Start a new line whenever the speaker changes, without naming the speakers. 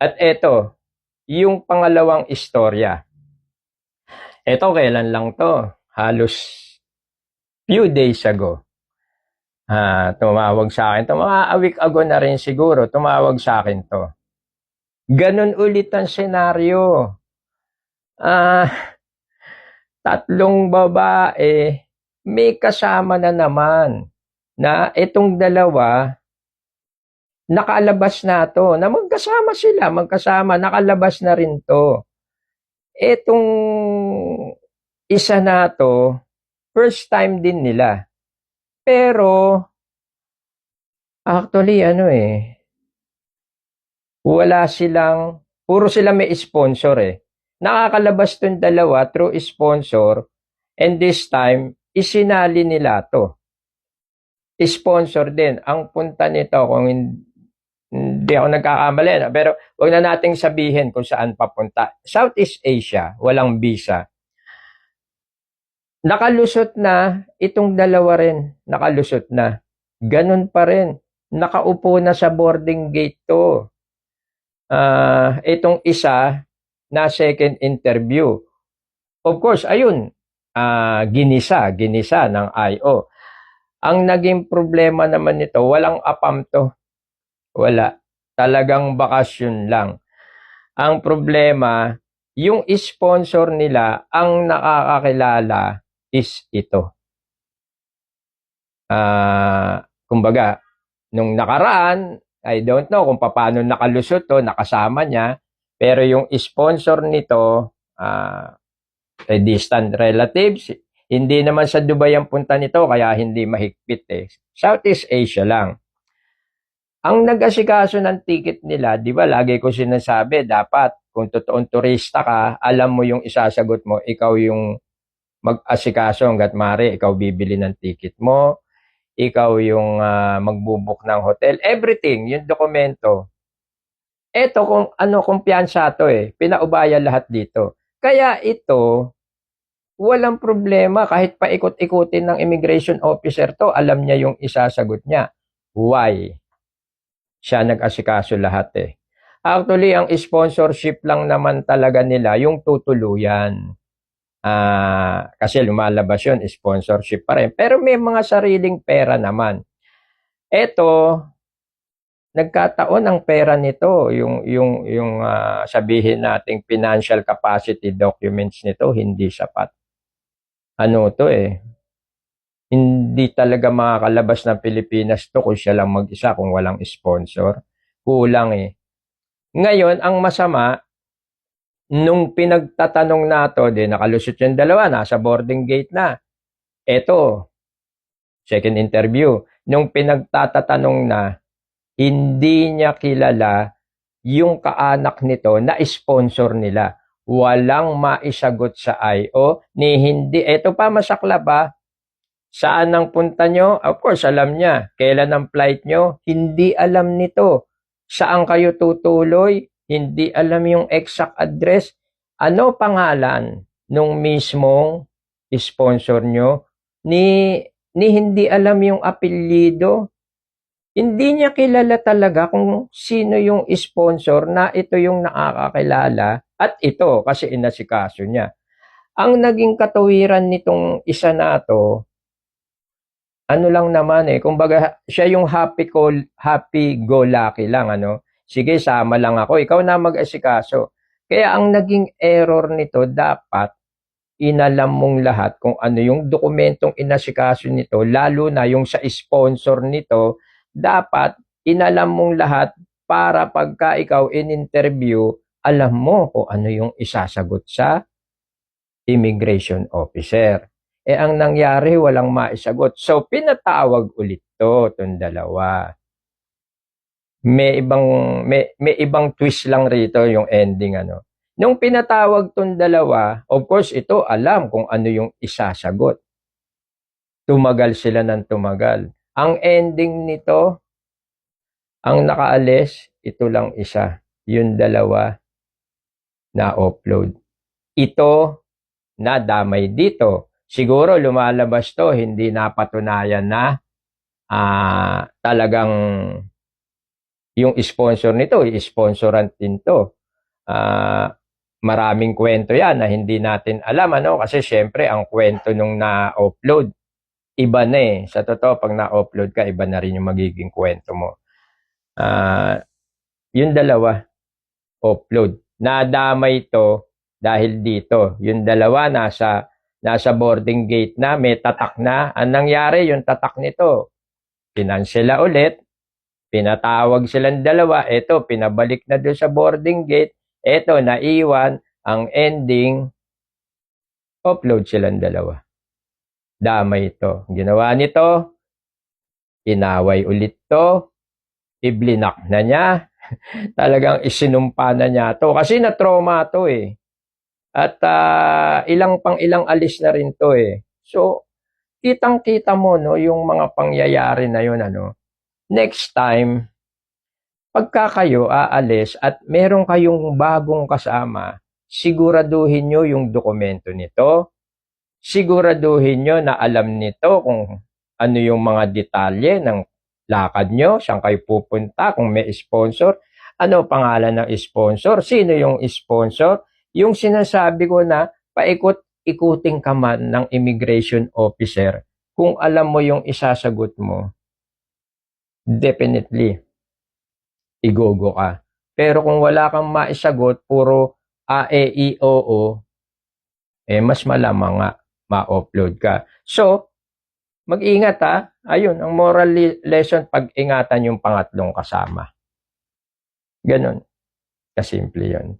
At eto, yung pangalawang istorya. Eto, kailan lang to? Halos few days ago. Tumawag sa akin to. Mga a week ago na rin siguro, tumawag sa akin to. Ganun ulit ang senaryo. Ah, tatlong babae, may kasama na naman na itong dalawa, nakalabas na to, na magkasama sila, nakalabas na rin to. Etong isa na to, first time din nila. Pero, actually, wala silang, puro sila may sponsor eh. Nakakalabas tong dalawa through sponsor, and this time, isinali nila to. Sponsor din. Ang punta nito, kung hindi ako nagkakamali, pero wag na nating sabihin kung saan papunta. Southeast Asia, walang visa. Nakalusot na, itong dalawa rin, nakalusot na. Ganun pa rin. Nakaupo na sa boarding gate to. Itong isa, na second interview. Of course, ayun, ginisa ng IO. Ang naging problema naman nito, walang apam to. Wala. Talagang bakasyon lang. Ang problema, yung sponsor nila, ang nakakakilala is ito. Kumbaga, nung nakaraan, I don't know kung paano nakalusot to, nakasama niya, pero yung sponsor nito, distant relatives, hindi naman sa Dubai ang punta nito, kaya hindi mahigpit eh. Southeast Asia lang. Ang nag-asikaso ng ticket nila, di ba, lagi ko sinasabi, dapat, kung totoong turista ka, alam mo yung isasagot mo, ikaw yung mag-asikaso hanggat maaari, ikaw bibili ng ticket mo, ikaw yung magbubuk ng hotel, everything, yung dokumento. Eto kung ano, kumpiyansa to eh, pinaubaya lahat dito. Kaya ito, walang problema, kahit paikot-ikutin ng immigration officer to, alam niya yung isasagot niya. Why? Siya nag-asikaso lahat eh. Actually, ang sponsorship lang naman talaga nila yung tutuluyan. Kasi lumalabas yun, sponsorship pa rin. Pero may mga sariling pera naman. Eto, nagkataon ang pera nito, yung sabihin nating financial capacity documents nito, hindi sapat. Ano to eh, hindi talaga makakalabas ng Pilipinas to kung siya lang mag-isa, kung walang sponsor. Kulang eh. Ngayon, ang masama, nung pinagtatanong nato, nakalusot yung dalawa, nasa boarding gate na. Eto, second interview. Nung pinagtatanong na, hindi niya kilala yung kaanak nito na sponsor nila. Walang maisagot sa IO, ni hindi. Eto pa, masaklap ba? Saan ang punta nyo? Of course, alam niya. Kailan ang flight nyo? Hindi alam nito. Saan kayo tutuloy? Hindi alam yung exact address. Ano pangalan nung mismong sponsor nyo? Ni hindi alam yung apelyido. Hindi niya kilala talaga kung sino yung sponsor na ito yung nakakakilala at ito kasi inasikaso niya. Ang naging katuwiran nitong isa na to, ano lang naman eh, kumbaga siya yung happy go lucky lang ano. Sige, sama lang ako, ikaw na mag-asikaso. Kaya ang naging error nito, dapat inalam mong lahat kung ano yung dokumentong inasikaso nito, lalo na yung sa sponsor nito, dapat inalam mong lahat para pagka ikaw in-interview, alam mo kung ano yung isasagot sa immigration officer. Ang nangyari, walang maisagot. So, pinatawag ulit itong dalawa. May ibang twist lang rito yung ending ano. Nung pinatawag itong dalawa, of course, ito alam kung ano yung isasagot. Tumagal sila ng tumagal. Ang ending nito, ang nakaalis, ito lang isa. Yung dalawa na upload. Ito na damay dito. Siguro lumalabas to, hindi napatunayan na talagang yung sponsor nito, i-sponsoran din to. Maraming kwento yan na hindi natin alam, ano? Kasi syempre, ang kwento nung na-upload, iba na eh. Sa totoo, pag na-upload ka, iba na rin yung magiging kwento mo. Yung dalawa, upload. Nadamay to dahil dito. Yung dalawa, nasa boarding gate na, may tatak na. Ang nangyari, yung tatak nito, pinansela ulit, pinatawag silang dalawa, eto, pinabalik na doon sa boarding gate, eto, naiwan, ang ending, upload silang dalawa. Damay ito. Ginawa nito, inaway ulit to, iblinak na niya, talagang isinumpa na niya to. Kasi na-trauma to eh. At ilang alis na rin to eh. So, kitang-kita mo no, yung mga pangyayari na yun, ano. Next time, pagka kayo aalis at meron kayong bagong kasama, siguraduhin nyo yung dokumento nito. Siguraduhin nyo na alam nito kung ano yung mga detalye ng lakad nyo, saan kayo pupunta, kung may sponsor, ano pangalan ng sponsor, sino yung sponsor, yung sinasabi ko na paikot-ikuting ka man ng immigration officer, kung alam mo yung isasagot mo, definitely, igogo ka. Pero kung wala kang maisagot, puro AEIOO, mas malamang nga ma-upload ka. So, mag-ingat ha. Ayun, ang moral lesson, pag-ingatan yung pangatlong kasama. Ganon. Kasimple yun.